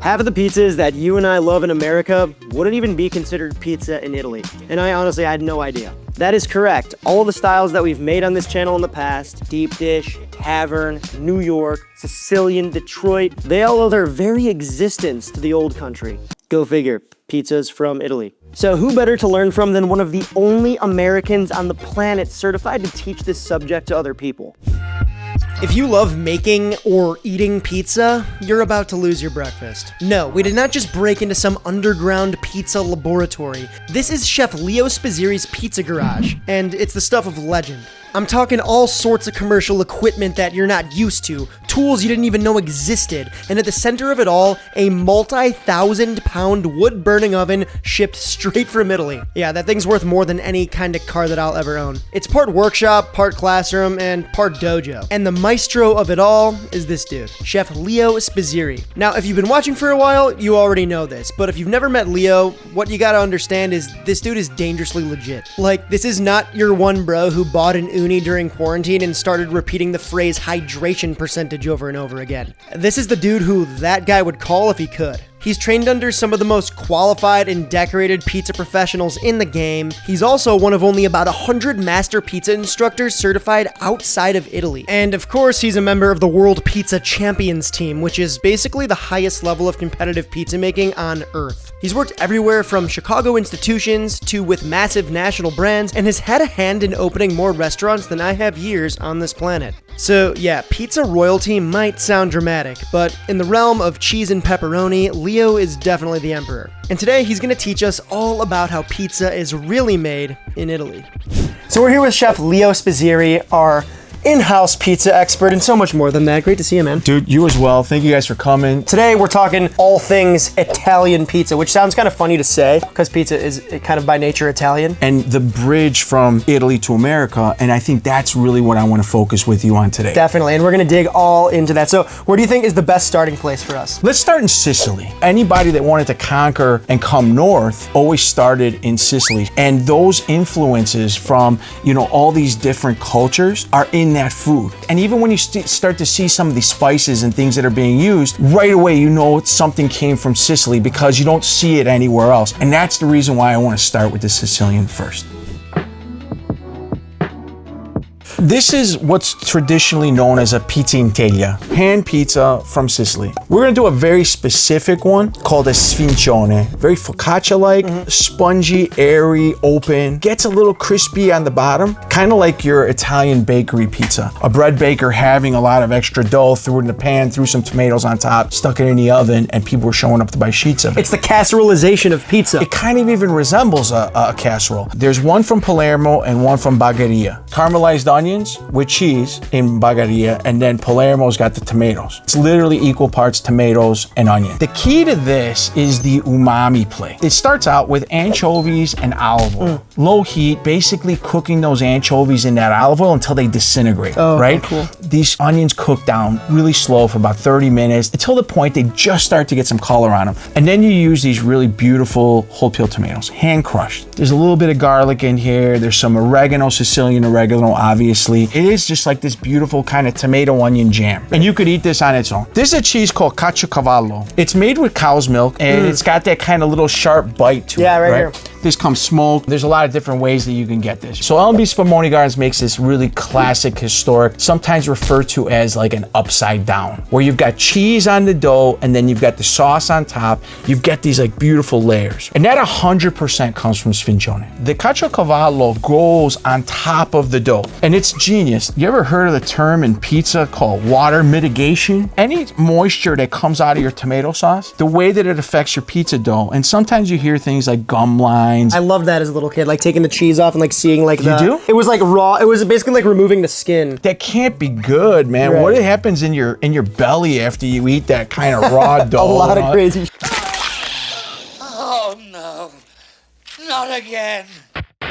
Half of the pizzas that you and I love in America wouldn't even be considered pizza in Italy. And I honestly had no idea. That is correct. All of the styles that we've made on this channel in the past, deep dish, tavern, New York, Sicilian, Detroit, they all owe their very existence to the old country. Go figure, pizzas from Italy. So who better to learn from than one of the only Americans on the planet certified to teach this subject to other people? If you love making or eating pizza, you're about to lose your breakfast. No, we did not just break into some underground pizza laboratory. This is Chef Leo Spizziri's pizza garage, and it's the stuff of legend. I'm talking all sorts of commercial equipment that you're not used to, tools you didn't even know existed, and at the center of it all, a multi-thousand-pound wood-burning oven shipped straight from Italy. Yeah, that thing's worth more than any kind of car that I'll ever own. It's part workshop, part classroom, and part dojo. And the maestro of it all is this dude, Chef Leo Spizziri. Now, if you've been watching for a while, you already know this, but if you've never met Leo, what you gotta understand is this dude is dangerously legit. Like, this is not your one bro who bought an uni during quarantine and started repeating the phrase hydration percentage over and over again. This is the dude who that guy would call if he could. He's trained under some of the most qualified and decorated pizza professionals in the game. He's also one of only about 100 master pizza instructors certified outside of Italy. And of course, he's a member of the World Pizza Champions team, which is basically the highest level of competitive pizza making on Earth. He's worked everywhere from Chicago institutions to with massive national brands, and has had a hand in opening more restaurants than I have years on this planet. So yeah, pizza royalty might sound dramatic, but in the realm of cheese and pepperoni, Leo is definitely the emperor. And today he's gonna teach us all about how pizza is really made in Italy. So we're here with Chef Leo Spizziri, our in-house pizza expert, and so much more than that. Great to see you, man. Dude, you as well. Thank you guys for coming. Today we're talking all things Italian pizza, which sounds kind of funny to say because pizza is kind of by nature Italian. And the bridge from Italy to America, and I think that's really what I want to focus with you on today. Definitely, and we're gonna dig all into that. So where do you think is the best starting place for us? Let's start in Sicily. Anybody that wanted to conquer and come north always started in Sicily. And those influences from, you know, all these different cultures are in that food. And even when you start to see some of these spices and things that are being used, right away you know something came from Sicily because you don't see it anywhere else. And that's the reason why I want to start with the Sicilian first. This is what's traditionally known as a pizza in teglia, hand pizza from Sicily. We're gonna do a very specific one called a sfincione. Very focaccia-like, spongy, airy, open, gets a little crispy on the bottom, kind of like your Italian bakery pizza. A bread baker having a lot of extra dough, threw it in the pan, threw some tomatoes on top, stuck it in the oven, and people were showing up to buy sheets of it. It's the casserolization of pizza. It kind of even resembles a casserole. There's one from Palermo and one from Bagheria. Caramelized onions with cheese in Bagheria, and then Palermo's got the tomatoes. It's literally equal parts tomatoes and onion. The key to this is the umami play. It starts out with anchovies and olive oil. Low heat, basically cooking those anchovies in that olive oil until they disintegrate, right? Cool. These onions cook down really slow for about 30 minutes until the point they just start to get some color on them. And then you use these really beautiful whole peel tomatoes, hand crushed. There's a little bit of garlic in here. There's some oregano, Sicilian oregano, obviously. It is just like this beautiful kind of tomato onion jam. And you could eat this on its own. This is a cheese called caciocavallo. It's made with cow's milk, and it's got that kind of little sharp bite to it. Yeah, right here. This comes smoked. There's a lot of different ways that you can get this. So L&B Spumoni Gardens makes this really classic, historic, sometimes referred to as like an upside down, where you've got cheese on the dough and then you've got the sauce on top. You've got these like beautiful layers. And that 100% comes from Sfincione. The caciocavallo goes on top of the dough, and it's genius. You ever heard of the term in pizza called water mitigation? Any moisture that comes out of your tomato sauce, the way that it affects your pizza dough, and sometimes you hear things like gum line. I loved that as a little kid, like taking the cheese off and like seeing like You do? It was like raw. It was basically like removing the skin. That can't be good, man. Right. What happens in your belly after you eat that kind of raw dough? A lot of crazy. Oh no, not again.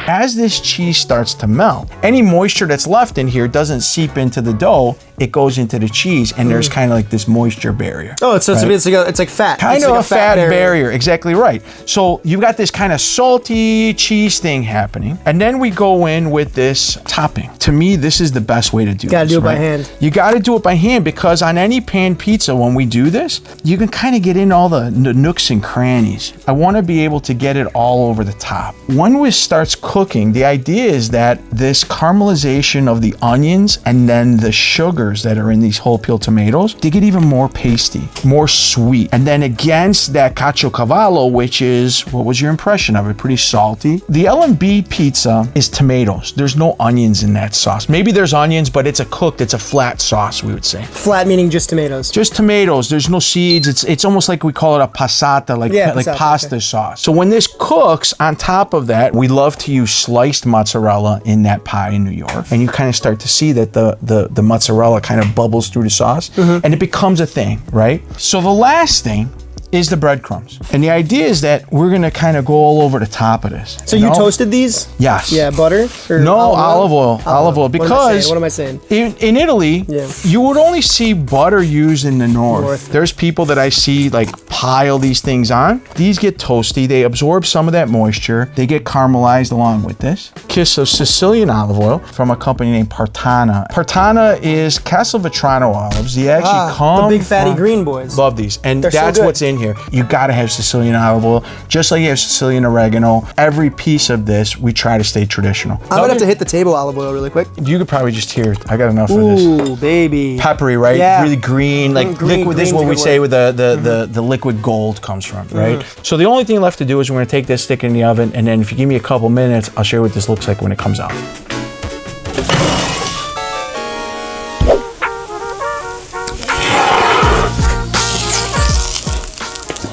As this cheese starts to melt, any moisture that's left in here doesn't seep into the dough, it goes into the cheese, and there's kind of like this moisture barrier. Oh, so it's like fat. Kind it's of like a fat barrier, exactly right. So you've got this kind of salty cheese thing happening, and then we go in with this topping. To me, this is the best way to do this. Gotta do it by hand. You gotta do it by hand, because on any pan pizza, when we do this, you can kind of get in all the nooks and crannies. I wanna be able to get it all over the top. When this starts cooking, the idea is that this caramelization of the onions and then the sugars that are in these whole peel tomatoes, they get even more pasty, more sweet. And then against that caciocavallo, which is, what was your impression of it? Pretty salty. The L&B pizza is tomatoes. There's no onions in that sauce. Maybe there's onions, but it's a flat sauce, we would say. Flat meaning just tomatoes. Just tomatoes. There's no seeds. It's almost like we call it a passata, like pasta sauce. So when this cooks, on top of that, we love to use sliced mozzarella in that pie in New York. And you kind of start to see that the mozzarella kind of bubbles through the sauce, and it becomes a thing, right? So the last thing is the breadcrumbs. And the idea is that we're gonna kind of go all over the top of this. So you toasted these? Yes. Yeah, butter? Or no, olive oil. Because what am I saying? In Italy, you would only see butter used in the north. There's people that I see like pile these things on. These get toasty, they absorb some of that moisture, they get caramelized along with this. Kiss of Sicilian olive oil from a company named Partana. Partana is Castelvetrano olives. They actually come the big fatty green boys. Love these. And They're that's what's in here. You gotta have Sicilian olive oil, just like you have Sicilian oregano. Every piece of this, we try to stay traditional. I'm gonna have to hit the table olive oil really quick. You could probably just hear it. I got enough of this. Ooh, baby. Peppery, right? Yeah. Really green, like liquid. This is what we say with the liquid gold comes from, right? So the only thing left to do is we're gonna take this, stick it in the oven, and then if you give me a couple minutes, I'll show you what this looks like when it comes out.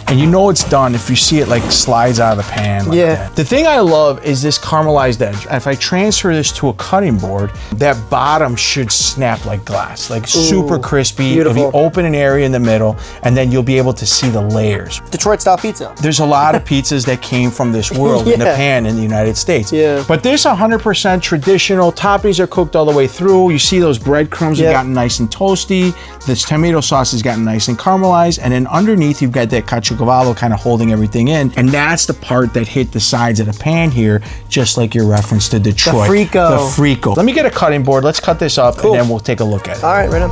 And you know it's done if you see it like slides out of the pan like that. The thing I love is this caramelized edge. If I transfer this to a cutting board, that bottom should snap like glass, like super crispy. Beautiful. If you open an area in the middle, and then you'll be able to see the layers. Detroit style pizza. There's a lot of pizzas that came from this world in the pan in the United States. But this 100% traditional. Toppings are cooked all the way through. You see those breadcrumbs have gotten nice and toasty. This tomato sauce has gotten nice and caramelized. And then underneath, you've got that caciocavallo kind of holding everything in. And that's the part that hit the sides of the pan here, just like your reference to Detroit. The frico. The frico. Let me get a cutting board. Let's cut this up, and then we'll take a look at it. All right, right on.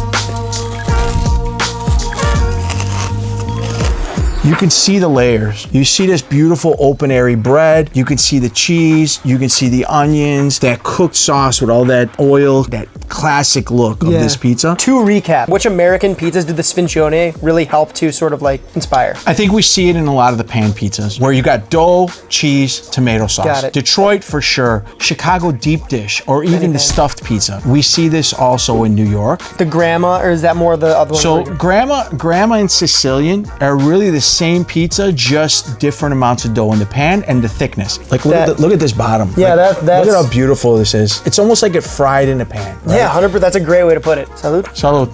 You can see the layers. You see this beautiful open airy bread. You can see the cheese. You can see the onions, that cooked sauce with all that oil, that classic look of this pizza. To recap, which American pizzas did the Sfincione really help to sort of like inspire? I think we see it in a lot of the pan pizzas where you got dough, cheese, tomato sauce. Got it. Detroit for sure. Chicago deep dish, or even the stuffed pizza. We see this also in New York. The grandma, or is that more the other one? So grandma and Sicilian are really the same pizza, just different amounts of dough in the pan and the thickness. Like look at this bottom. Yeah, like, that's... Look at how beautiful this is. It's almost like it fried in the pan. Right? Yeah, 100%. That's a great way to put it. Salud. Salud.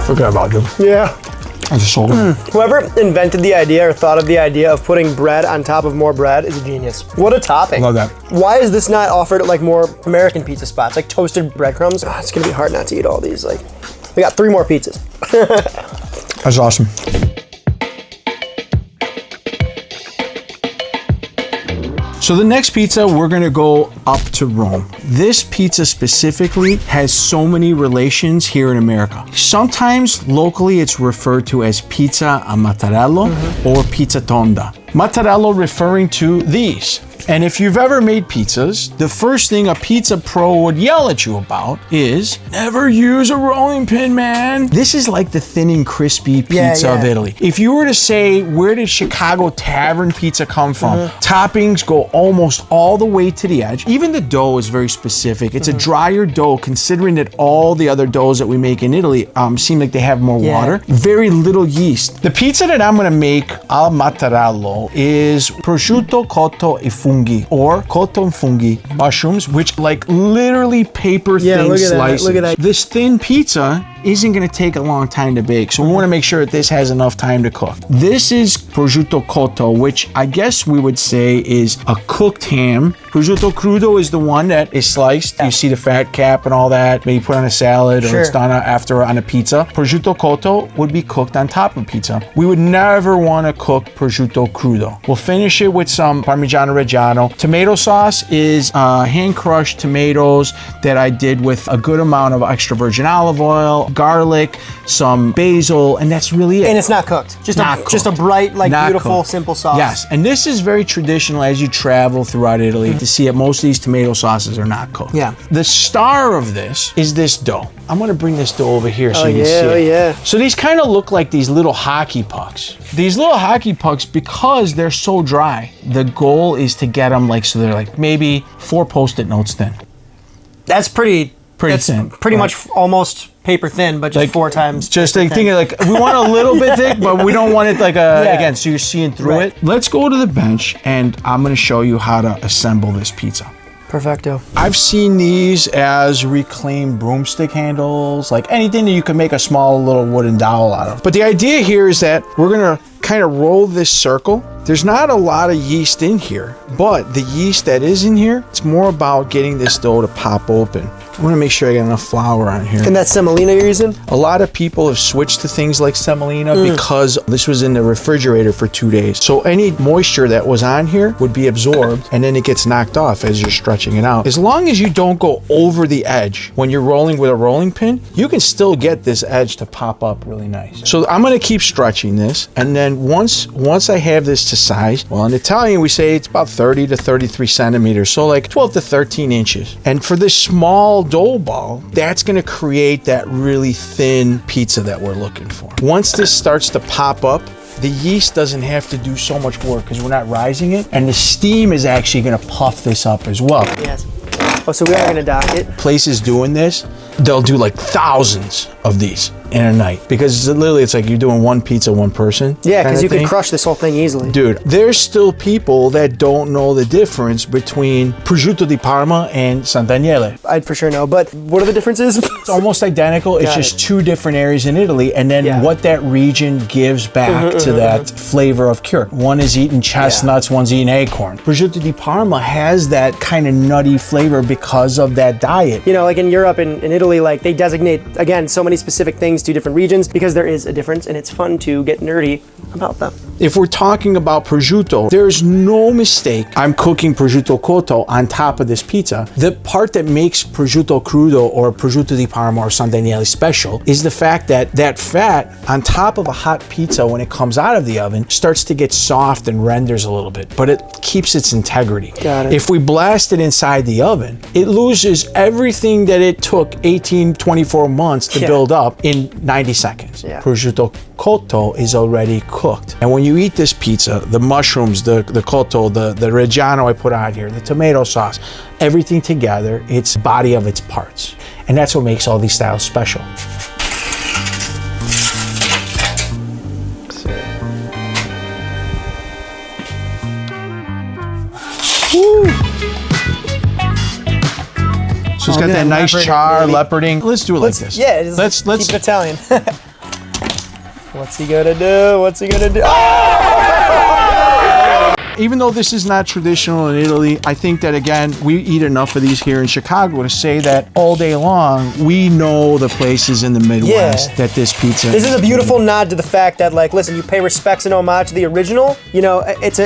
Forget about you. Yeah. I just sold it. Whoever invented the idea or thought of the idea of putting bread on top of more bread is a genius. What a topping. Love that. Why is this not offered at like more American pizza spots, like toasted breadcrumbs? Oh, it's gonna be hard not to eat all these. Like, we got 3 more pizzas. That's awesome. So the next pizza, we're gonna go up to Rome. This pizza specifically has so many relations here in America. Sometimes locally it's referred to as pizza a mattarello or pizza tonda. Mattarello referring to these. And if you've ever made pizzas, the first thing a pizza pro would yell at you about is, never use a rolling pin, man. This is like the thin and crispy pizza of Italy. If you were to say, where did Chicago tavern pizza come from? Toppings go almost all the way to the edge. Even the dough is very specific. It's a drier dough, considering that all the other doughs that we make in Italy seem like they have more water. Very little yeast. The pizza that I'm gonna make al mattarello is prosciutto, cotto e fungi, or cotto and fungi mushrooms, which like literally paper thin slices. Look at that. This thin pizza isn't gonna take a long time to bake. So we wanna make sure that this has enough time to cook. This is prosciutto cotto, which I guess we would say is a cooked ham. Prosciutto crudo is the one that is sliced. You see the fat cap and all that. Maybe put on a salad or it's done after on a pizza. Prosciutto cotto would be cooked on top of pizza. We would never wanna cook prosciutto crudo. We'll finish it with some Parmigiano Reggiano. Tomato sauce is hand-crushed tomatoes that I did with a good amount of extra virgin olive oil, garlic, some basil, and that's really it. And it's not cooked. Just a bright, like not beautiful, cooked. Simple sauce. Yes, and this is very traditional as you travel throughout Italy to see that most of these tomato sauces are not cooked. Yeah. The star of this is this dough. I'm gonna bring this dough over here so you can see it. Oh yeah. So these kind of look like these little hockey pucks. These little hockey pucks, because they're so dry, the goal is to get them like, so they're like maybe 4 Post-it notes thin. That's pretty thin. Pretty much almost paper thin, but just like, 4 times. Just like thinking like, we want a little bit thick, but we don't want it like again, so you're seeing through it. Let's go to the bench and I'm gonna show you how to assemble this pizza. Perfecto. I've seen these as reclaimed broomstick handles, like anything that you can make a small little wooden dowel out of. But the idea here is that we're gonna kind of roll this circle. There's not a lot of yeast in here, but the yeast that is in here, it's more about getting this dough to pop open. I want to make sure I got enough flour on here. And that's semolina you're using? A lot of people have switched to things like semolina because this was in the refrigerator for 2 days. So any moisture that was on here would be absorbed and then it gets knocked off as you're stretching it out. As long as you don't go over the edge when you're rolling with a rolling pin, you can still get this edge to pop up really nice. So I'm going to keep stretching this, and then once I have this to size, well, in Italian we say it's about 30 to 33 centimeters, so like 12 to 13 inches. And for this small dough ball, that's going to create that really thin pizza that we're looking for. Once this starts to pop up, the yeast doesn't have to do so much work because we're not rising it, and the steam is actually going to puff this up as well. Yes. Oh, so we are going to dock it. Places doing this, they'll do like thousands of these in a night, because literally it's like you're doing one pizza, one person. Yeah, because you could crush this whole thing easily. Dude, there's still people that don't know the difference between prosciutto di Parma and Sant'Agnello. I'd for sure know, but what are the differences? It's almost identical. It's just 2 different areas in Italy, and then what that region gives back to that flavor of cure. One is eating chestnuts, one's eating acorn. Prosciutto di Parma has that kind of nutty flavor because of that diet. You know, like in Europe and in Italy, like they designate, again, so many specific things to different regions because there is a difference, and it's fun to get nerdy about them. If we're talking about prosciutto, there's no mistake. I'm cooking prosciutto cotto on top of this pizza. The part that makes prosciutto crudo or prosciutto di Parma or Sant'Agnello special is the fact that that fat on top of a hot pizza, when it comes out of the oven, starts to get soft and renders a little bit, but it keeps its integrity. Got it. If we blast it inside the oven, it loses everything that it took 18, 24 months to build up in 90 seconds. Prosciutto cotto is already cooked. And when you eat this pizza, the mushrooms, the cotto, the Reggiano I put on here, the tomato sauce, everything together, it's body of its parts. And that's what makes all these styles special. Woo. So it's got that nice char, leoparding. Let's do it like this. Yeah, let's keep it Italian. What's he gonna do? What's he gonna do? Even though this is not traditional in Italy, I think that, again, we eat enough of these here in Chicago to say that all day long, we know the places in the Midwest that this pizza. This is a beautiful nod to the fact that, like, listen, you pay respects and homage to the original. You know, it's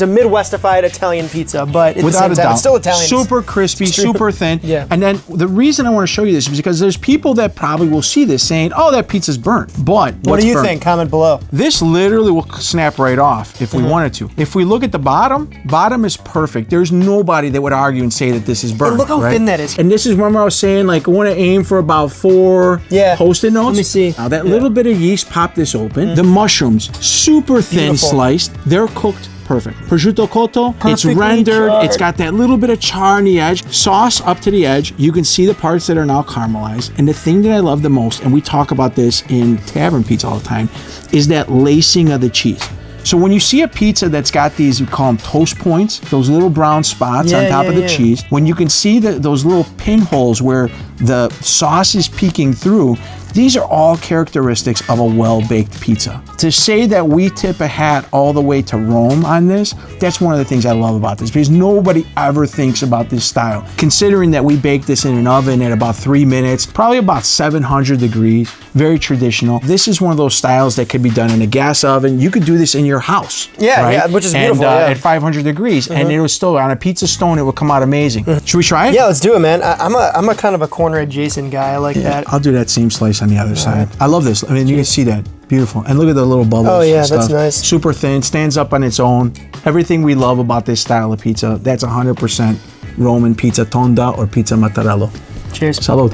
a Midwestified Italian pizza, but at the same time, it's still Italian. Super crispy, super thin. And then the reason I want to show you this is because there's people that probably will see this saying, "Oh, that pizza's burnt." But what do you think? Comment below. This literally will snap right off if we wanted to. If we look at the bottom is perfect. There's nobody that would argue and say that this is burnt. And look how thin that is. And this is, remember I was saying, like, I want to aim for about 4 Post-it notes. Let me see. Now that little bit of yeast popped this open. The mushrooms, super thin sliced. They're cooked perfect. Prosciutto cotto, it's rendered. Charred. It's got that little bit of char on the edge. Sauce up to the edge. You can see the parts that are now caramelized. And the thing that I love the most, and we talk about this in tavern pizza all the time, is that lacing of the cheese. So when you see a pizza that's got these, we call them toast points, those little brown spots on top of the cheese, when you can see those little pinholes where the sauce is peeking through, These are all characteristics of a well-baked pizza. To say that we tip a hat all the way to Rome on this, that's one of the things I love about this, because nobody ever thinks about this style. Considering that we bake this in an oven at about 3 minutes, probably about 700 degrees, very traditional. This is one of those styles that could be done in a gas oven. You could do this in your house. Yeah, right? Yeah, which is beautiful. At 500 degrees, and it was still on a pizza stone. It would come out amazing. Should we try it? Yeah, let's do it, man. I'm a kind of a corner adjacent guy. I like that. I'll do that same slice on the other side. I love this. I mean, you can see that. Beautiful. And look at the little bubbles. Oh yeah, that's nice. Super thin, stands up on its own. Everything we love about this style of pizza, that's 100% Roman pizza Tonda or pizza mozzarella. Cheers. Salud.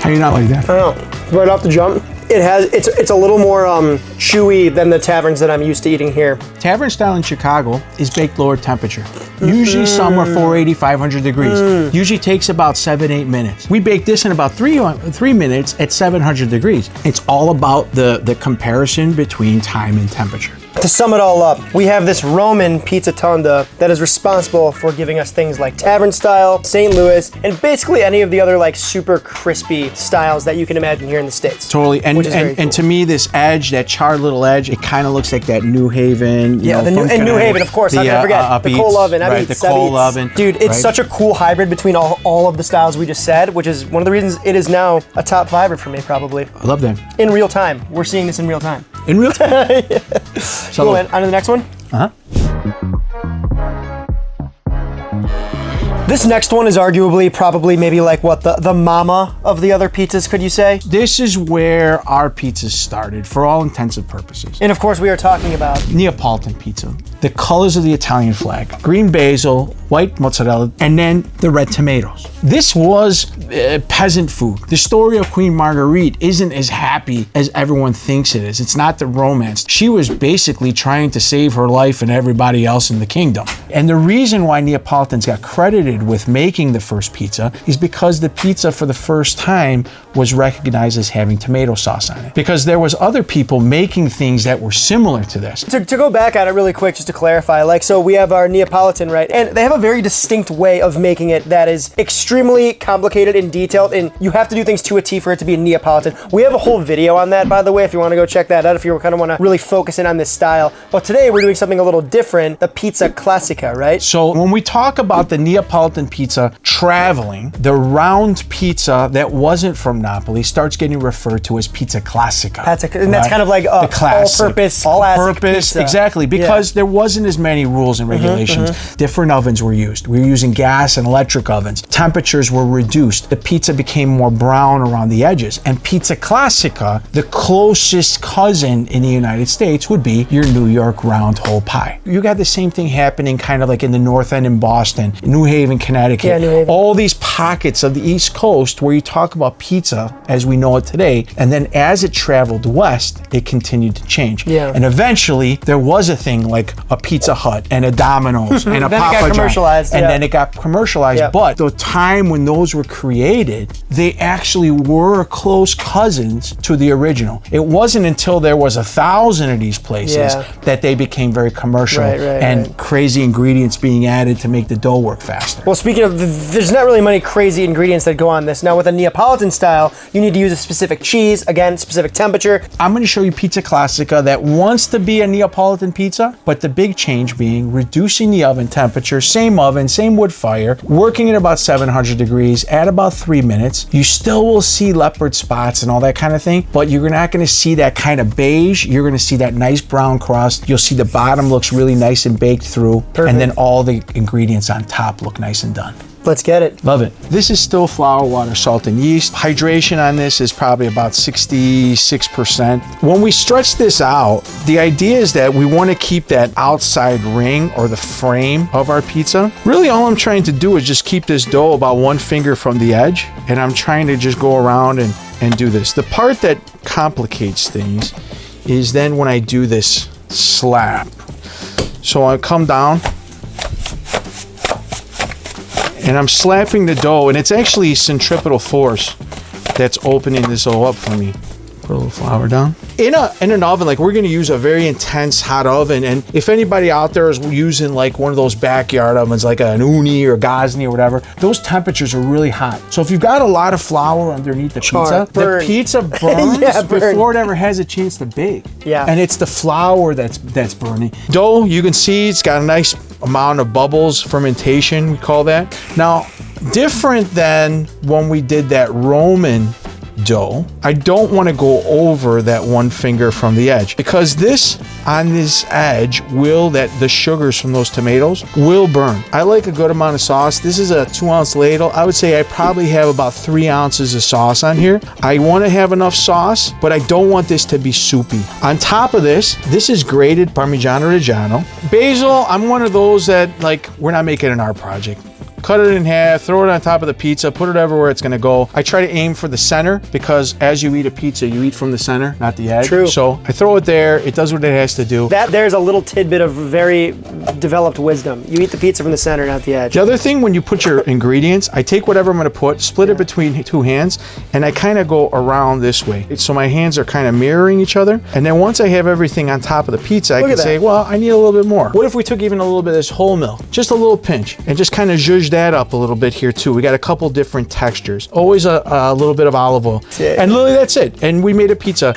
How do you not like that? I don't know. Right off the jump, it's a little more chewy than the taverns that I'm used to eating here. Tavern style in Chicago is baked lower temperature. Usually somewhere 480, 500 degrees. Usually takes about 7-8 minutes. We bake this in about 3 minutes at 700 degrees. It's all about the comparison between time and temperature. To sum it all up, we have this Roman pizza tonda that is responsible for giving us things like tavern style, St. Louis, and basically any of the other like super crispy styles that you can imagine here in the States. Totally, and to me, this edge, that charred little edge, it kind of looks like that New Haven. New Haven, of course. How can I forget the coal oven? Right, the coal oven. Dude, it's such a cool hybrid between all of the styles we just said, which is one of the reasons it is now a top fiver for me, probably. I love that. In real time, we're seeing this in real time. In real time. Yeah. Cool, man. On to the next one. This next one is arguably probably maybe like what the mama of the other pizzas, could you say? This is where our pizzas started for all intents and purposes. And of course we are talking about Neapolitan pizza. The colors of the Italian flag. Green basil, white mozzarella, and then the red tomatoes. This was peasant food. The story of Queen Marguerite isn't as happy as everyone thinks it is. It's not the romance. She was basically trying to save her life and everybody else in the kingdom. And the reason why Neapolitans got credited with making the first pizza is because the pizza for the first time was recognized as having tomato sauce on it. Because there was other people making things that were similar to this. To go back on it really quick, just to clarify, like, so we have our Neapolitan, right? And they have a very distinct way of making it that is extremely complicated and detailed, and you have to do things to a T for it to be a Neapolitan. We have a whole video on that, by the way, if you want to go check that out, if you kind of want to really focus in on this style. But today we're doing something a little different, the pizza Classica, right? So when we talk about the Neapolitan pizza traveling, the round pizza that wasn't from Napoli starts getting referred to as pizza Classica. And that's kind of like all-purpose pizza. Exactly, because there wasn't as many rules and regulations. Different ovens were used. We were using gas and electric ovens. Temperatures were reduced. The pizza became more brown around the edges. And pizza Classica, the closest cousin in the United States, would be your New York round hole pie. You got the same thing happening kind of like in the North End in Boston, New Haven, Connecticut. Yeah, New Haven. All these pockets of the East Coast where you talk about pizza as we know it today, and then as it traveled west, it continued to change. Yeah. And eventually, there was a thing like a Pizza Hut and a Domino's and a then Papa it got John's. commercialized. And then it got commercialized. Yeah. But the time when those were created, they actually were close cousins to the original. It wasn't until there was 1,000 of these places that they became very commercial and crazy ingredients being added to make the dough work faster. Well, speaking of, there's not really many crazy ingredients that go on this. Now, with a Neapolitan style, you need to use a specific cheese, again, specific temperature. I'm going to show you pizza Classica that wants to be a Neapolitan pizza, but the big change being reducing the oven temperature, same oven, same wood fire, working at about 700 degrees at about 3 minutes. You still will see leopard spots and all that kind of thing, but you're not going to see that kind of beige. You're going to see that nice brown crust. You'll see the bottom looks really nice and baked through, and then all the ingredients on top look nice and done. Let's get it. Love it. This is still flour, water, salt, and yeast. Hydration on this is probably about 66%. When we stretch this out, the idea is that we want to keep that outside ring or the frame of our pizza. Really, all I'm trying to do is just keep this dough about 1 finger from the edge, and I'm trying to just go around and do this. The part that complicates things is then when I do this slap. So I come down, and I'm slapping the dough, and it's actually centripetal force that's opening this all up for me. Put a little flour down. In an oven, like we're gonna use a very intense hot oven, and if anybody out there is using like one of those backyard ovens, like an Uni or Gosni or whatever, those temperatures are really hot. So if you've got a lot of flour underneath the pizza, the pizza burns before it ever has a chance to bake. Yeah. And it's the flour that's burning. Dough, you can see it's got a nice amount of bubbles, fermentation, we call that. Now, different than when we did that Roman dough, I don't want to go over that one finger from the edge, because this on this edge the sugars from those tomatoes will burn. I like a good amount of sauce. This is a 2-ounce ladle. I would say I probably have about 3 ounces of sauce on here. I want to have enough sauce, but I don't want this to be soupy. On top of this is grated Parmigiano Reggiano. Basil, I'm one of those that, like, we're not making an art project. Cut it in half, throw it on top of the pizza, put it everywhere it's gonna go. I try to aim for the center, because as you eat a pizza, you eat from the center, not the edge. True. So I throw it there, it does what it has to do. There's a little tidbit of very developed wisdom. You eat the pizza from the center, not the edge. The other thing, when you put your ingredients, I take whatever I'm gonna put, split it between 2 hands, and I kind of go around this way. So my hands are kind of mirroring each other. And then once I have everything on top of the pizza, I can say, well, I need a little bit more. What if we took even a little bit of this whole milk, just a little pinch, and just kind of zhuzh that up a little bit here too. We got a couple different textures. Always a little bit of olive oil. And literally that's it. And we made a pizza.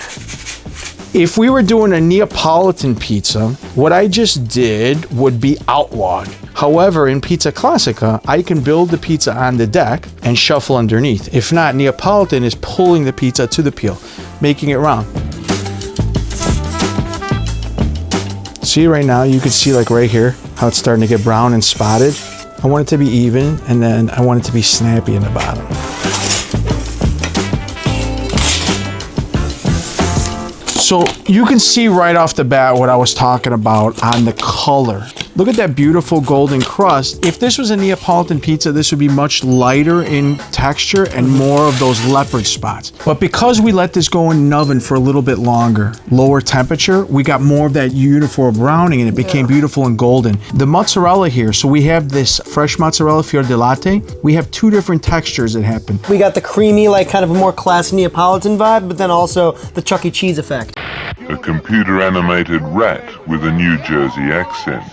If we were doing a Neapolitan pizza, what I just did would be outlawed. However, in Pizza Classica, I can build the pizza on the deck and shuffle underneath. If not, Neapolitan is pulling the pizza to the peel, making it round. See right now, you can see like right here, how it's starting to get brown and spotted. I want it to be even, and then I want it to be snappy in the bottom. So you can see right off the bat what I was talking about on the color. Look at that beautiful golden crust. If this was a Neapolitan pizza, this would be much lighter in texture and more of those leopard spots. But because we let this go in an oven for a little bit longer, lower temperature, we got more of that uniform browning, and it became beautiful and golden. The mozzarella here, so we have this fresh mozzarella fior di latte. We have 2 different textures that happen. We got the creamy, like kind of a more classy Neapolitan vibe, but then also the Chuck E. Cheese effect. A computer-animated rat with a New Jersey accent.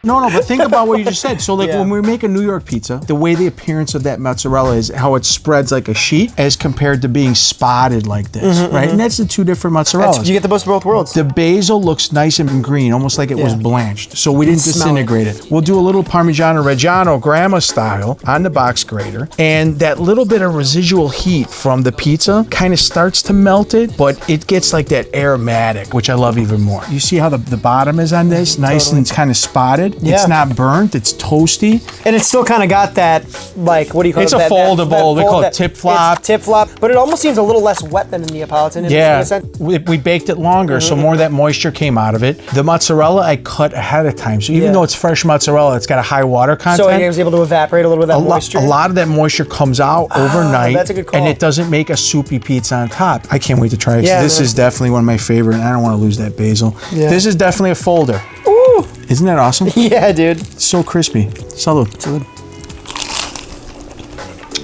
No, but think about what you just said. So like when we make a New York pizza, the way the appearance of that mozzarella is how it spreads like a sheet as compared to being spotted like this, right? And that's the 2 different mozzarellas. You get the best of both worlds. The basil looks nice and green, almost like it was blanched. So we didn't disintegrate it. We'll do a little Parmigiano Reggiano grandma style on the box grater. And that little bit of residual heat from the pizza kind of starts to melt it, but it gets like that aromatic, which I love even more. You see how the bottom is on this? Nice and kind of spotted. It's not burnt, it's toasty. And it's still kind of got that, like, what do you call it? It's a foldable, we call it tip flop. Tip flop, but it almost seems a little less wet than a Neapolitan. We baked it longer, so more of that moisture came out of it. The mozzarella I cut ahead of time, so even though it's fresh mozzarella, it's got a high water content. So it was able to evaporate a little bit of that moisture? A lot of that moisture comes out overnight. That's a good call. And it doesn't make a soupy pizza on top. I can't wait to try it. This is definitely one of my favorite, and I don't want to lose that basil. This is definitely a folder. Ooh. Isn't that awesome? Yeah, dude. It's so crispy. Salud. Salud.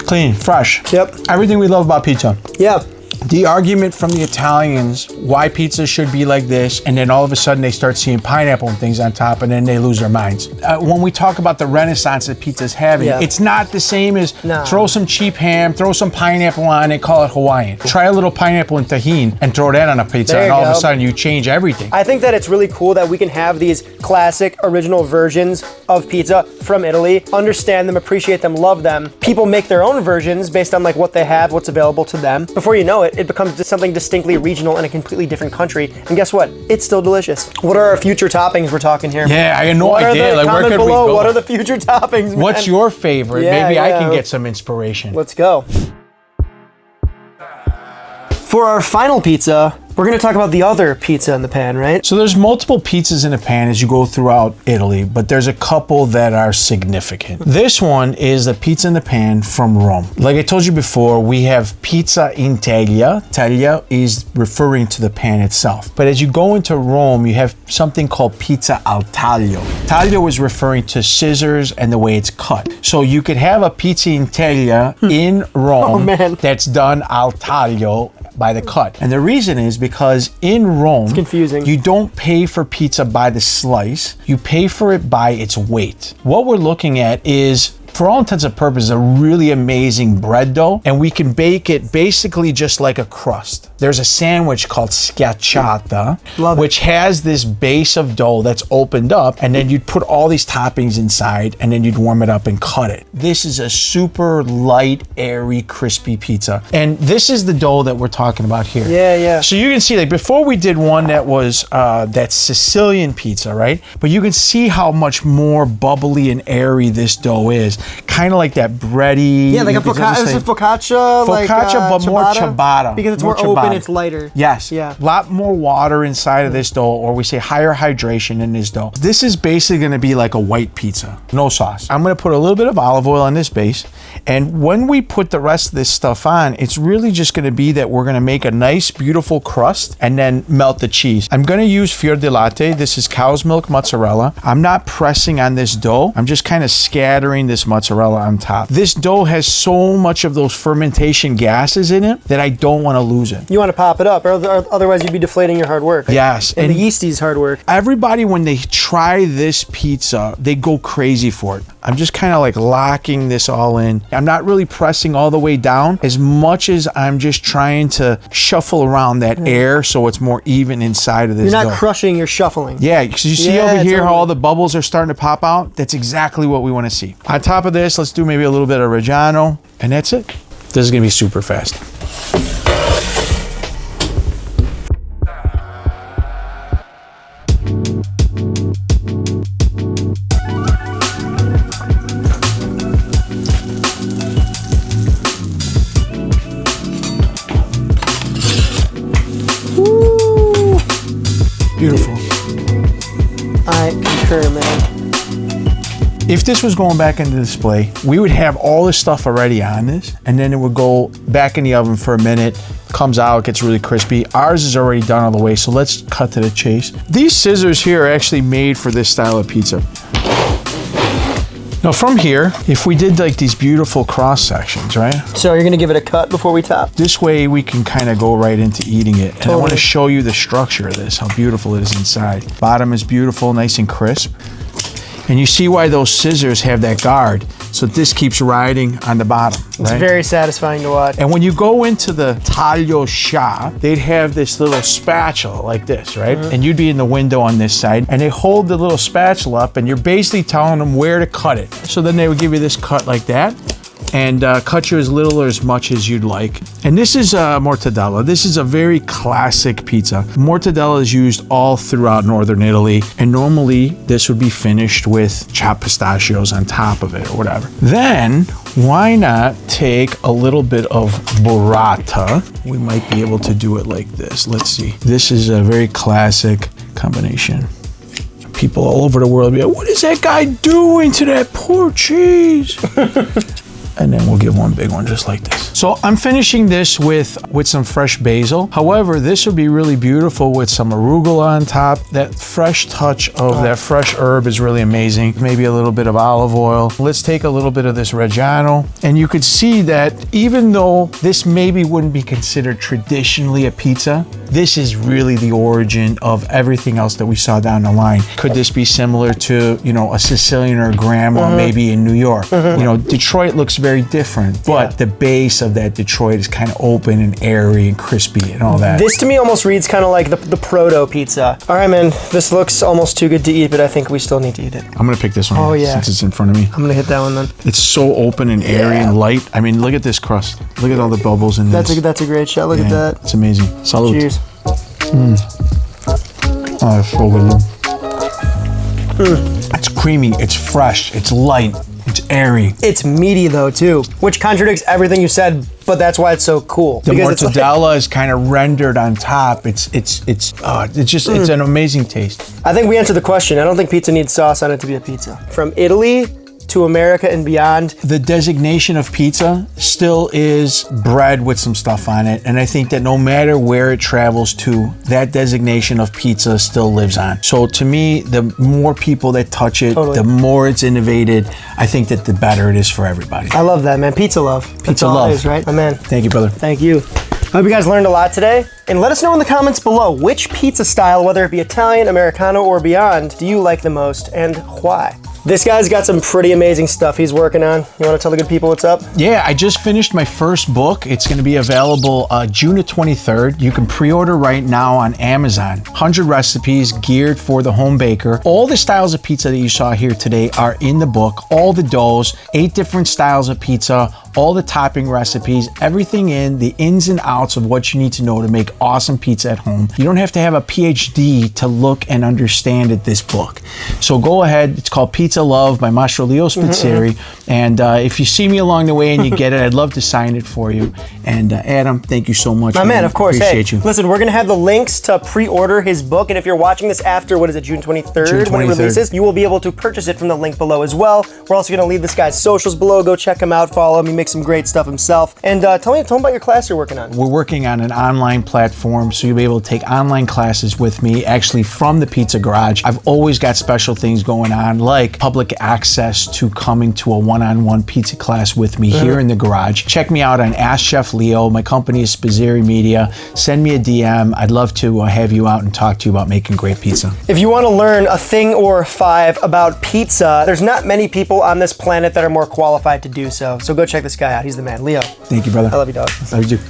Clean, fresh. Yep. Everything we love about pizza. Yeah. The argument from the Italians why pizza should be like this, and then all of a sudden they start seeing pineapple and things on top, and then they lose their minds. When we talk about the renaissance that pizza's having, it's not the same as throw some cheap ham, throw some pineapple on it, call it Hawaiian. Try a little pineapple and tahini and throw that on a pizza, and all of a sudden you change everything. I think that it's really cool that we can have these classic original versions of pizza from Italy, understand them, appreciate them, love them. People make their own versions based on like what they have, what's available to them. Before you know it, it becomes just something distinctly regional in a completely different country. And guess what? It's still delicious. What are our future toppings we're talking here? Yeah, I have no idea. Like, where could we go? What are the future toppings, man? What's your favorite? Maybe I can get some inspiration. Let's go. For our final pizza, we're gonna talk about the other pizza in the pan, right? So there's multiple pizzas in a pan as you go throughout Italy, but there's a couple that are significant. This one is the pizza in the pan from Rome. Like I told you before, we have pizza in teglia. Teglia is referring to the pan itself. But as you go into Rome, you have something called pizza al taglio. Taglio is referring to scissors and the way it's cut. So you could have a pizza in teglia in Rome that's done al taglio, by the cut. And the reason is because in Rome, it's confusing. You don't pay for pizza by the slice, you pay for it by its weight. What we're looking at is, for all intents and purposes, a really amazing bread dough, and we can bake it basically just like a crust. There's a sandwich called schiacciata, which has this base of dough that's opened up, and then you'd put all these toppings inside, and then you'd warm it up and cut it. This is a super light, airy, crispy pizza. And this is the dough that we're talking about here. Yeah, yeah. So you can see, like, before we did one that was that Sicilian pizza, right? But you can see how much more bubbly and airy this dough is. Kind of like that bready. Yeah, like a focaccia. Is it focaccia? Focaccia, but more ciabatta. Because it's more open, it's lighter. Yes. Yeah. A lot more water inside of this dough, or we say higher hydration in this dough. This is basically going to be like a white pizza, no sauce. I'm going to put a little bit of olive oil on this base, and when we put the rest of this stuff on, it's really just going to be that we're going to make a nice, beautiful crust and then melt the cheese. I'm going to use fior di latte. This is cow's milk mozzarella. I'm not pressing on this dough. I'm just kind of scattering this mozzarella on top. This dough has so much of those fermentation gases in it that I don't want to lose it. You want to pop it up, or otherwise you'd be deflating your hard work. Yes. And the yeasties hard work. Everybody, when they try this pizza, they go crazy for it. I'm just kind of like locking this all in. I'm not really pressing all the way down as much as I'm just trying to shuffle around that air so it's more even inside of this dough. You're not crushing, you're shuffling. Yeah, because you see over here how all the bubbles are starting to pop out? That's exactly what we want to see. On top of this, let's do maybe a little bit of Reggiano, and that's it. This is going to be super fast. Beautiful. I concur, man. If this was going back into display, we would have all this stuff already on this, and then it would go back in the oven for a minute, comes out, gets really crispy. Ours is already done all the way, so let's cut to the chase. These scissors here are actually made for this style of pizza. Now from here, if we did like these beautiful cross sections, right? So you're gonna give it a cut before we top? This way we can kind of go right into eating it. And I want to show you the structure of this, how beautiful it is inside. Bottom is beautiful, nice and crisp. And you see why those scissors have that guard. So this keeps riding on the bottom, right? It's very satisfying to watch. And when you go into the Taglio shop, they'd have this little spatula like this, right? And you'd be in the window on this side, and they hold the little spatula up, and you're basically telling them where to cut it. So then they would give you this cut like that, and cut you as little or as much as you'd like. And this is mortadella. This is a very classic pizza. Mortadella is used all throughout northern Italy, and normally this would be finished with chopped pistachios on top of it or whatever. Then, why not take a little bit of burrata? We might be able to do it like this. Let's see. This is a very classic combination. People all over the world be like, what is that guy doing to that poor cheese? And then we'll give one big one just like this. So I'm finishing this with some fresh basil. However, this would be really beautiful with some arugula on top. That fresh touch of that fresh herb is really amazing. Maybe a little bit of olive oil. Let's take a little bit of this Reggiano. And you could see that even though this maybe wouldn't be considered traditionally a pizza, this is really the origin of everything else that we saw down the line. Could this be similar to, you know, a Sicilian or a grandma maybe in New York? You know, Detroit looks very different, but the base of that Detroit is kind of open and airy and crispy and all that. This to me almost reads kind of like the proto pizza. All right, man, this looks almost too good to eat, but I think we still need to eat it. I'm gonna pick this one since it's in front of me. I'm gonna hit that one then. It's so open and airy and light. I mean, look at this crust. Look at all the bubbles in this. That's a great shot. Look at that. It's amazing. Salud. Cheers. Oh, it's so good. It's creamy, it's fresh, it's light, it's airy. It's meaty though too, which contradicts everything you said, but that's why it's so cool. The mortadella is kind of rendered on top. It's an amazing taste. I think we answered the question. I don't think pizza needs sauce on it to be a pizza. From Italy to America and beyond. The designation of pizza still is bread with some stuff on it, and I think that no matter where it travels to, that designation of pizza still lives on. So to me, the more people that touch it, the more it's innovated, I think that the better it is for everybody. I love that, man. Pizza love. That's Pizza all love. it is, right? My man. Thank you, brother. Thank you. I hope you guys learned a lot today. And let us know in the comments below, which pizza style, whether it be Italian, Americano, or beyond, do you like the most and why? This guy's got some pretty amazing stuff he's working on. You want to tell the good people what's up? Yeah, I just finished my first book. It's going to be available June the 23rd. You can pre-order right now on Amazon. 100 recipes geared for the home baker. All the styles of pizza that you saw here today are in the book. All the doughs, 8 different styles of pizza, all the topping recipes, everything in, the ins and outs of what you need to know to make awesome pizza at home. You don't have to have a PhD to look and understand it, this book. So go ahead. It's called Pizza Love by Maestro Leo Spizziri. And if you see me along the way and you get it, I'd love to sign it for you. And Adam, thank you so much. My man, of course. Appreciate you. Listen, we're going to have the links to pre-order his book. And if you're watching this after, what is it, June 23rd, June 23rd. when it releases, you will be able to purchase it from the link below as well. We're also going to leave this guy's socials below. Go check him out, follow him. He makes some great stuff himself. And tell him about your class you're working on. We're working on an online platform, so you'll be able to take online classes with me, actually from the Pizza Garage. I've always got special things going on, like public access to coming to a one-on-one pizza class with me here in the garage. Check me out on Ask Chef Leo. My company is Spizziri Media. Send me a DM. I'd love to have you out and talk to you about making great pizza. If you want to learn a thing or 5 about pizza, there's not many people on this planet that are more qualified to do so. So go check this guy out. He's the man. Leo. Thank you, brother. I love you, dog. Love you too.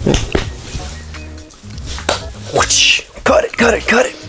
Cut it, cut it, cut it.